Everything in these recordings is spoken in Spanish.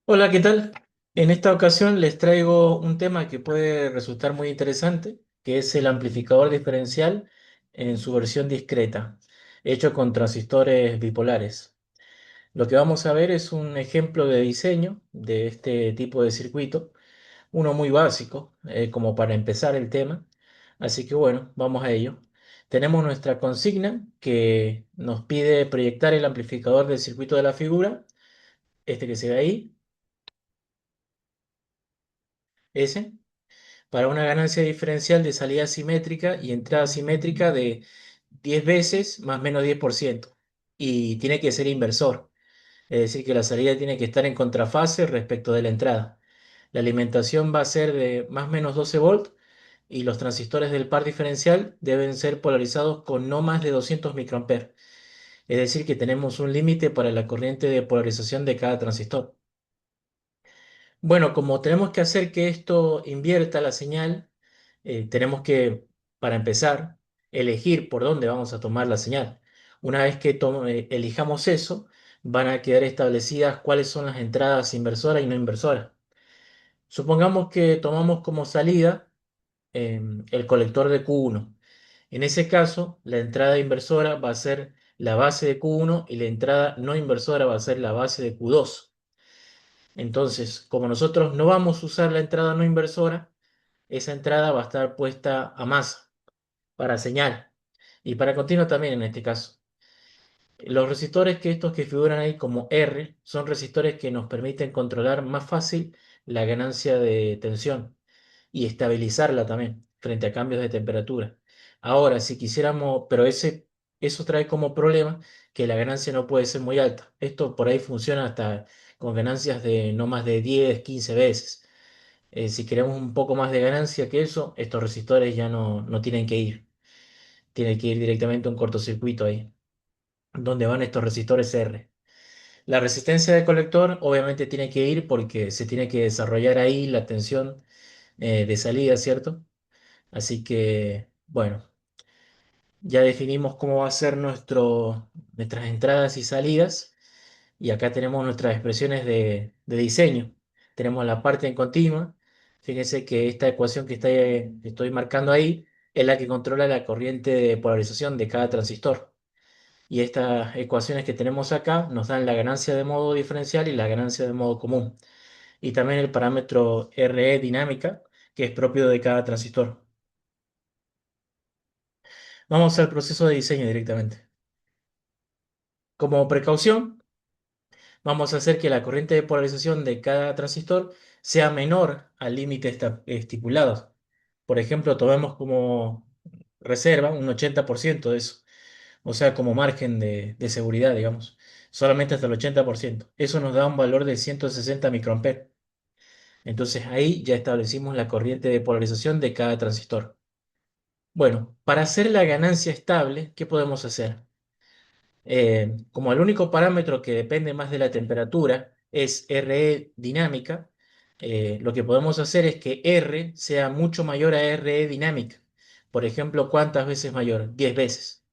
Hola, ¿qué tal? En esta ocasión les traigo un tema que puede resultar muy interesante, que es el amplificador diferencial en su versión discreta, hecho con transistores bipolares. Lo que vamos a ver es un ejemplo de diseño de este tipo de circuito, uno muy básico, como para empezar el tema. Así que bueno, vamos a ello. Tenemos nuestra consigna que nos pide proyectar el amplificador del circuito de la figura, este que se ve ahí, ese, para una ganancia diferencial de salida simétrica y entrada simétrica de 10 veces más menos 10%. Y tiene que ser inversor, es decir, que la salida tiene que estar en contrafase respecto de la entrada. La alimentación va a ser de más o menos 12 volts y los transistores del par diferencial deben ser polarizados con no más de 200 microamperes. Es decir, que tenemos un límite para la corriente de polarización de cada transistor. Bueno, como tenemos que hacer que esto invierta la señal, tenemos que, para empezar, elegir por dónde vamos a tomar la señal. Una vez que elijamos eso, van a quedar establecidas cuáles son las entradas inversoras y no inversoras. Supongamos que tomamos como salida el colector de Q1. En ese caso, la entrada inversora va a ser la base de Q1 y la entrada no inversora va a ser la base de Q2. Entonces, como nosotros no vamos a usar la entrada no inversora, esa entrada va a estar puesta a masa para señal y para continuo también en este caso. Los resistores que estos que figuran ahí como R son resistores que nos permiten controlar más fácil la ganancia de tensión y estabilizarla también frente a cambios de temperatura. Ahora, si quisiéramos, pero eso trae como problema que la ganancia no puede ser muy alta. Esto por ahí funciona hasta con ganancias de no más de 10, 15 veces. Si queremos un poco más de ganancia que eso, estos resistores ya no tienen que ir. Tiene que ir directamente a un cortocircuito ahí, donde van estos resistores R. La resistencia de colector obviamente tiene que ir porque se tiene que desarrollar ahí la tensión de salida, ¿cierto? Así que, bueno, ya definimos cómo va a ser nuestras entradas y salidas. Y acá tenemos nuestras expresiones de diseño. Tenemos la parte en continua. Fíjense que esta ecuación que estoy marcando ahí es la que controla la corriente de polarización de cada transistor. Y estas ecuaciones que tenemos acá nos dan la ganancia de modo diferencial y la ganancia de modo común. Y también el parámetro RE dinámica, que es propio de cada transistor. Vamos al proceso de diseño directamente. Como precaución, vamos a hacer que la corriente de polarización de cada transistor sea menor al límite estipulado. Por ejemplo, tomemos como reserva un 80% de eso, o sea, como margen de seguridad, digamos, solamente hasta el 80%. Eso nos da un valor de 160 microamperes. Entonces ahí ya establecimos la corriente de polarización de cada transistor. Bueno, para hacer la ganancia estable, ¿qué podemos hacer? Como el único parámetro que depende más de la temperatura es RE dinámica, lo que podemos hacer es que R sea mucho mayor a RE dinámica. Por ejemplo, ¿cuántas veces mayor? 10 veces,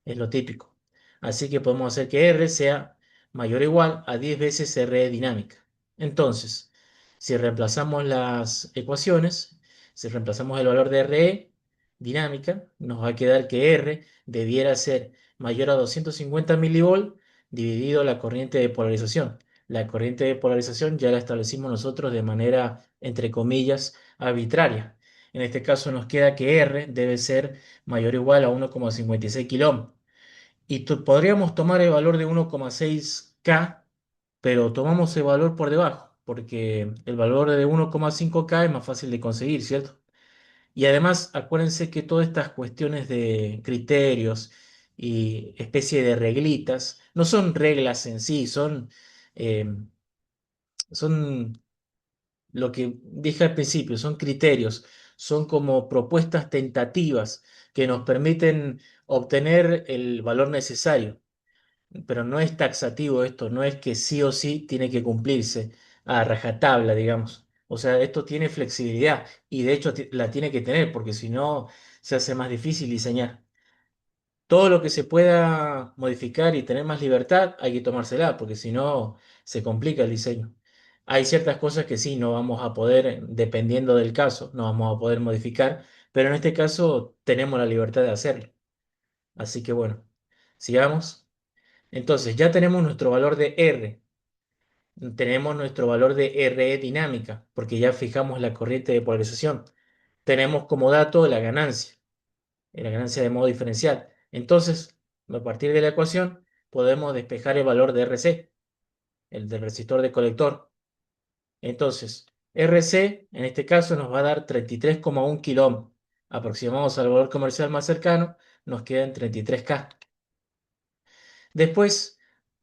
es lo típico. Así que podemos hacer que R sea mayor o igual a 10 veces RE dinámica. Entonces, si reemplazamos las ecuaciones, si reemplazamos el valor de RE dinámica, nos va a quedar que R debiera ser mayor a 250 milivolt dividido la corriente de polarización. La corriente de polarización ya la establecimos nosotros de manera, entre comillas, arbitraria. En este caso nos queda que R debe ser mayor o igual a 1,56 kilómetros. Y podríamos tomar el valor de 1,6K, pero tomamos el valor por debajo, porque el valor de 1,5K es más fácil de conseguir, ¿cierto? Y además, acuérdense que todas estas cuestiones de criterios y especie de reglitas no son reglas en sí, eh, son lo que dije al principio, son criterios, son como propuestas tentativas que nos permiten obtener el valor necesario. Pero no es taxativo esto, no es que sí o sí tiene que cumplirse a rajatabla, digamos. O sea, esto tiene flexibilidad y de hecho la tiene que tener porque si no se hace más difícil diseñar. Todo lo que se pueda modificar y tener más libertad hay que tomársela porque si no se complica el diseño. Hay ciertas cosas que sí, no vamos a poder, dependiendo del caso, no vamos a poder modificar, pero en este caso tenemos la libertad de hacerlo. Así que bueno, sigamos. Entonces, ya tenemos nuestro valor de R, tenemos nuestro valor de RE dinámica, porque ya fijamos la corriente de polarización. Tenemos como dato la ganancia de modo diferencial. Entonces, a partir de la ecuación, podemos despejar el valor de RC, el del resistor de colector. Entonces, RC en este caso nos va a dar 33,1 kilo. Aproximados al valor comercial más cercano, nos quedan 33K. Después,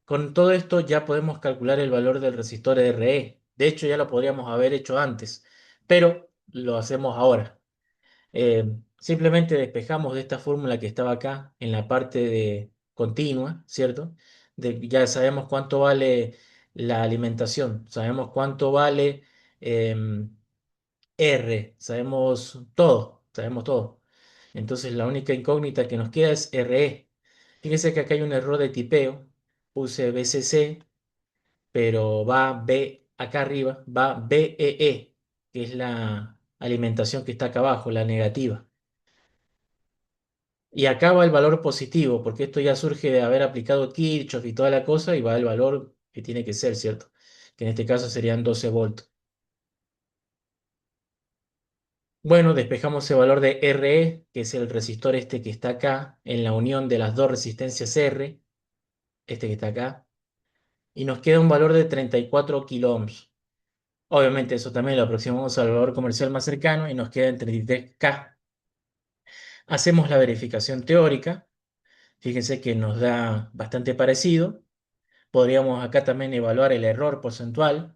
con todo esto ya podemos calcular el valor del resistor RE. De hecho, ya lo podríamos haber hecho antes, pero lo hacemos ahora. Simplemente despejamos de esta fórmula que estaba acá en la parte de continua, ¿cierto? Ya sabemos cuánto vale la alimentación, sabemos cuánto vale em, R, sabemos todo. Entonces la única incógnita que nos queda es RE. Fíjense que acá hay un error de tipeo, puse BCC, pero va B acá arriba, va BEE, que es la alimentación que está acá abajo, la negativa. Y acá va el valor positivo, porque esto ya surge de haber aplicado Kirchhoff y toda la cosa, y va el valor que tiene que ser, ¿cierto? Que en este caso serían 12 volts. Bueno, despejamos ese valor de RE, que es el resistor este que está acá, en la unión de las dos resistencias R, este que está acá, y nos queda un valor de 34 kilo ohms. Obviamente eso también lo aproximamos al valor comercial más cercano y nos queda en 33K. Hacemos la verificación teórica, fíjense que nos da bastante parecido. Podríamos acá también evaluar el error porcentual.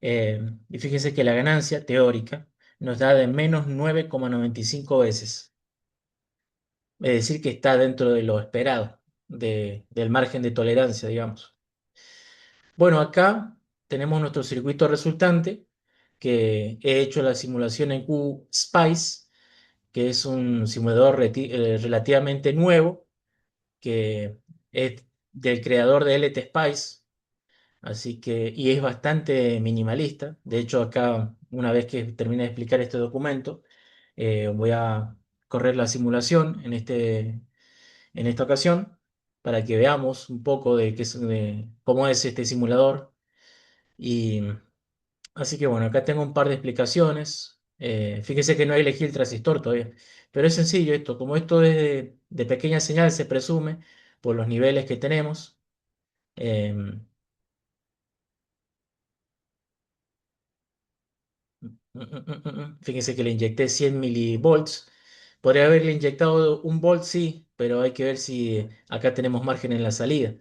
Y fíjense que la ganancia teórica nos da de menos 9,95 veces. Es decir, que está dentro de lo esperado, del margen de tolerancia, digamos. Bueno, acá tenemos nuestro circuito resultante, que he hecho la simulación en QSpice, que es un simulador relativamente nuevo, que es del creador de LTSpice. Así que, y es bastante minimalista. De hecho, acá, una vez que termine de explicar este documento, voy a correr la simulación en esta ocasión para que veamos un poco de cómo es este simulador. Y así que bueno, acá tengo un par de explicaciones. Fíjese que no elegí el transistor todavía, pero es sencillo esto. Como esto es de pequeña señal, se presume por los niveles que tenemos. em, Fíjense que le inyecté 100 milivolts. Podría haberle inyectado un volt, sí, pero hay que ver si acá tenemos margen en la salida.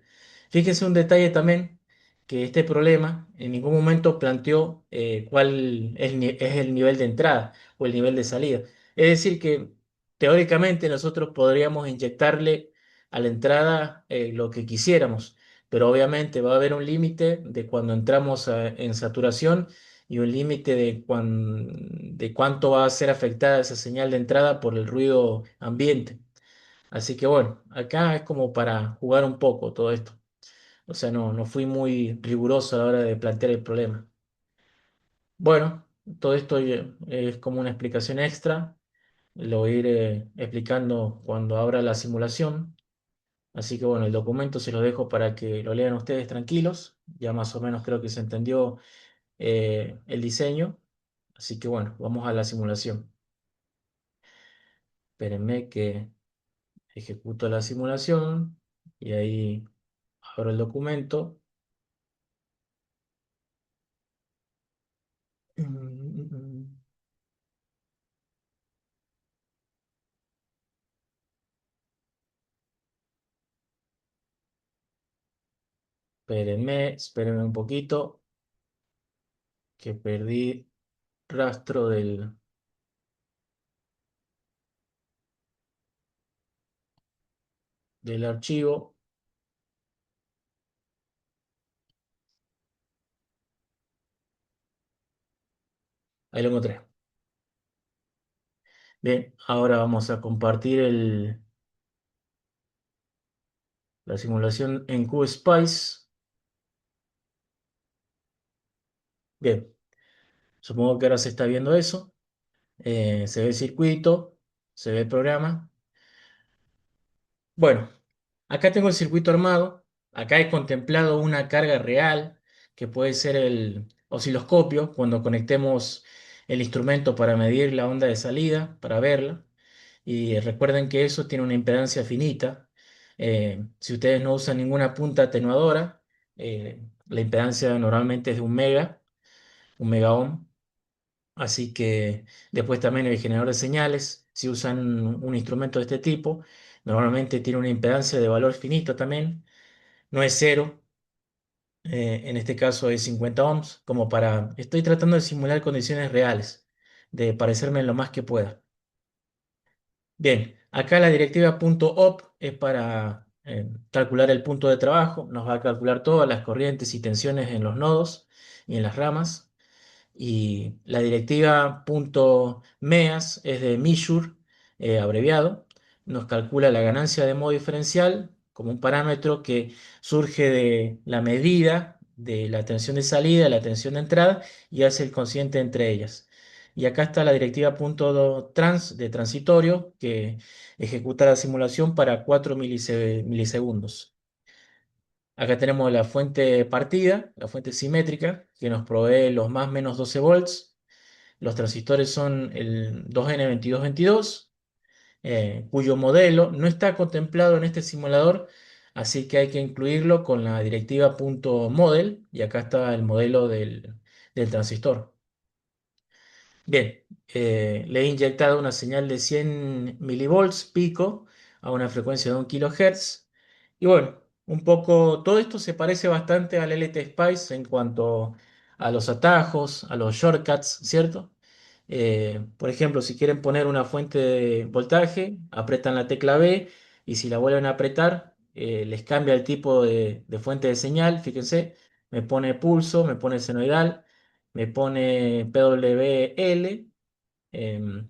Fíjense un detalle también, que este problema en ningún momento planteó cuál es el nivel de entrada o el nivel de salida. Es decir, que teóricamente nosotros podríamos inyectarle a la entrada lo que quisiéramos, pero obviamente va a haber un límite de cuando entramos en saturación y un límite de cuánto va a ser afectada esa señal de entrada por el ruido ambiente. Así que bueno, acá es como para jugar un poco todo esto. O sea, no fui muy riguroso a la hora de plantear el problema. Bueno, todo esto es como una explicación extra. Lo voy a ir explicando cuando abra la simulación. Así que bueno, el documento se lo dejo para que lo lean ustedes tranquilos. Ya más o menos creo que se entendió el diseño. Así que bueno, vamos a la simulación. Espérenme que ejecuto la simulación y ahí abro el documento. Espérenme un poquito, que perdí rastro del archivo. Ahí lo encontré. Bien, ahora vamos a compartir la simulación en QSpice. Bien, supongo que ahora se está viendo eso. Se ve el circuito, se ve el programa. Bueno, acá tengo el circuito armado. Acá he contemplado una carga real, que puede ser el osciloscopio, cuando conectemos el instrumento para medir la onda de salida, para verla. Y recuerden que eso tiene una impedancia finita. Si ustedes no usan ninguna punta atenuadora, la impedancia normalmente es de un mega ohm. Así que después también el generador de señales, si usan un instrumento de este tipo, normalmente tiene una impedancia de valor finito también. No es cero, en este caso es 50 ohms, como para... Estoy tratando de simular condiciones reales, de parecerme lo más que pueda. Bien, acá la directiva .op es para calcular el punto de trabajo, nos va a calcular todas las corrientes y tensiones en los nodos y en las ramas. Y la directiva .meas es de measure, abreviado, nos calcula la ganancia de modo diferencial como un parámetro que surge de la medida de la tensión de salida, la tensión de entrada y hace el cociente entre ellas. Y acá está la directiva .trans de transitorio que ejecuta la simulación para 4 milisegundos. Acá tenemos la fuente partida, la fuente simétrica, que nos provee los más menos 12 volts. Los transistores son el 2N2222, cuyo modelo no está contemplado en este simulador, así que hay que incluirlo con la directiva .model, y acá está el modelo del transistor. Bien, le he inyectado una señal de 100 milivolts pico a una frecuencia de 1 kHz. Y bueno, un poco, todo esto se parece bastante al LT Spice en cuanto a los atajos, a los shortcuts, ¿cierto? Por ejemplo, si quieren poner una fuente de voltaje, apretan la tecla B y si la vuelven a apretar, les cambia el tipo de fuente de señal. Fíjense, me pone pulso, me pone senoidal, me pone PWL,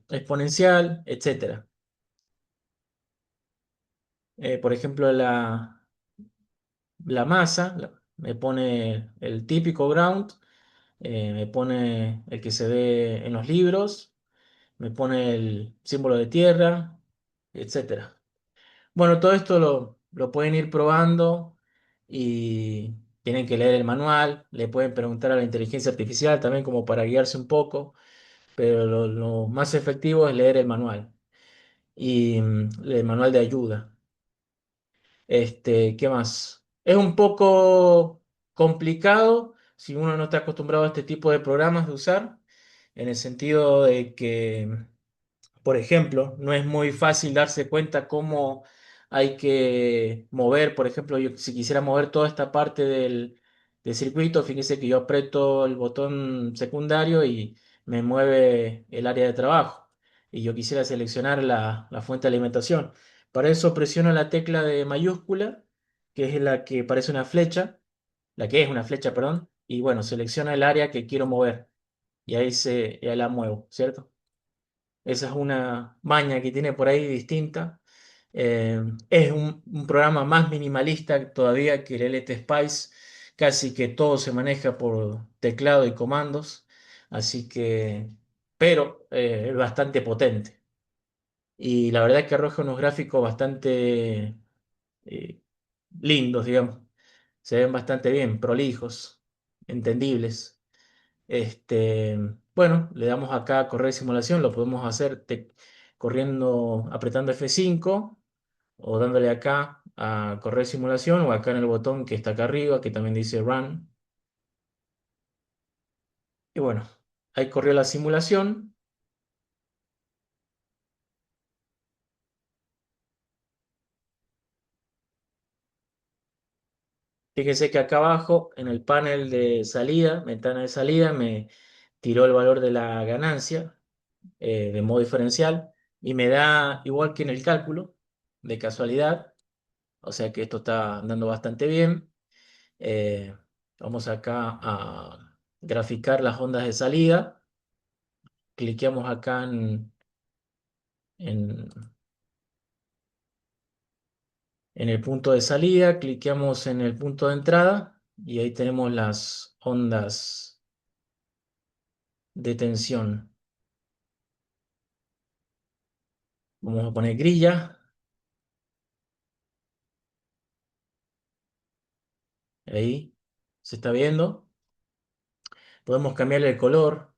exponencial, etcétera. Por ejemplo, la masa me pone el típico ground, me pone el que se ve en los libros, me pone el símbolo de tierra, etcétera. Bueno, todo esto lo pueden ir probando y tienen que leer el manual, le pueden preguntar a la inteligencia artificial también como para guiarse un poco, pero lo más efectivo es leer el manual y el manual de ayuda. ¿Qué más? Es un poco complicado si uno no está acostumbrado a este tipo de programas de usar, en el sentido de que, por ejemplo, no es muy fácil darse cuenta cómo hay que mover, por ejemplo, yo si quisiera mover toda esta parte del circuito, fíjese que yo aprieto el botón secundario y me mueve el área de trabajo. Y yo quisiera seleccionar la fuente de alimentación. Para eso presiono la tecla de mayúscula, que es la que parece una flecha, la que es una flecha, perdón, y bueno, selecciona el área que quiero mover. Y ahí ya la muevo, ¿cierto? Esa es una maña que tiene por ahí distinta. Es un programa más minimalista todavía que el LT Spice. Casi que todo se maneja por teclado y comandos. Así que, pero es bastante potente. Y la verdad es que arroja unos gráficos bastante eh, lindos, digamos. Se ven bastante bien, prolijos, entendibles. Este, bueno, le damos acá a correr simulación, lo podemos hacer corriendo, apretando F5 o dándole acá a correr simulación o acá en el botón que está acá arriba que también dice Run. Y bueno, ahí corrió la simulación. Fíjense que acá abajo en el panel de salida, ventana de salida, me tiró el valor de la ganancia de modo diferencial y me da igual que en el cálculo de casualidad. O sea que esto está andando bastante bien. Eh, Vamos acá a graficar las ondas de salida. Cliqueamos acá en, en el punto de salida, cliqueamos en el punto de entrada y ahí tenemos las ondas. de tensión. Vamos a poner grilla. Ahí se está viendo. Podemos cambiarle el color,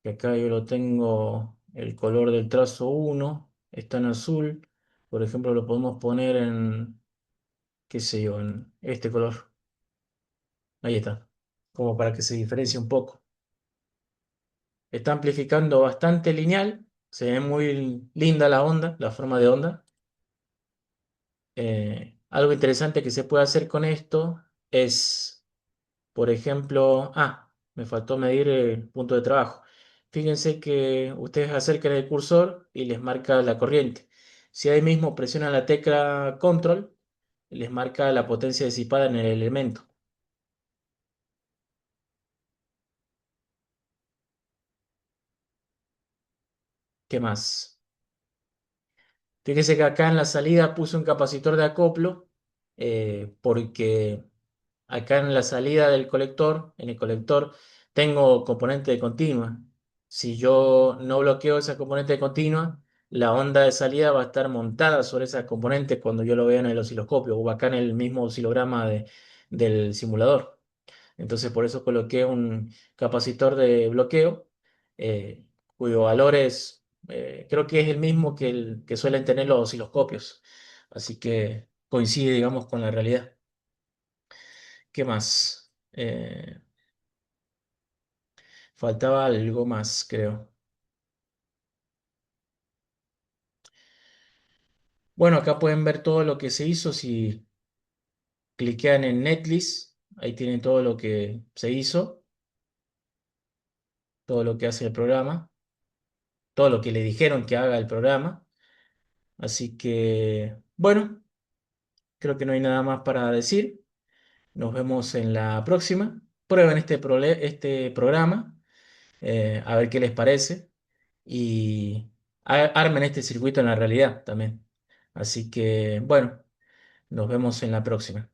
que acá yo lo tengo, el color del trazo uno está en azul. Por ejemplo, lo podemos poner en, qué sé yo, en este color. Ahí está, como para que se diferencie un poco. Está amplificando bastante lineal, se ve muy linda la onda, la forma de onda. Algo interesante que se puede hacer con esto es, por ejemplo, me faltó medir el punto de trabajo. Fíjense que ustedes acercan el cursor y les marca la corriente. Si ahí mismo presionan la tecla control, les marca la potencia disipada en el elemento. ¿Qué más? Fíjense que acá en la salida puse un capacitor de acoplo porque acá en la salida del colector, en el colector, tengo componente de continua. Si yo no bloqueo esa componente de continua, la onda de salida va a estar montada sobre esa componente cuando yo lo vea en el osciloscopio o acá en el mismo oscilograma del simulador. Entonces por eso coloqué un capacitor de bloqueo cuyo valor es, creo que es el mismo que el que suelen tener los osciloscopios. Así que coincide, digamos, con la realidad. ¿Qué más? Faltaba algo más, creo. Bueno, acá pueden ver todo lo que se hizo. Si cliquean en Netlist, ahí tienen todo lo que se hizo, todo lo que hace el programa, todo lo que le dijeron que haga el programa. Así que, bueno, creo que no hay nada más para decir. Nos vemos en la próxima. Prueben este programa, a ver qué les parece y armen este circuito en la realidad también. Así que, bueno, nos vemos en la próxima.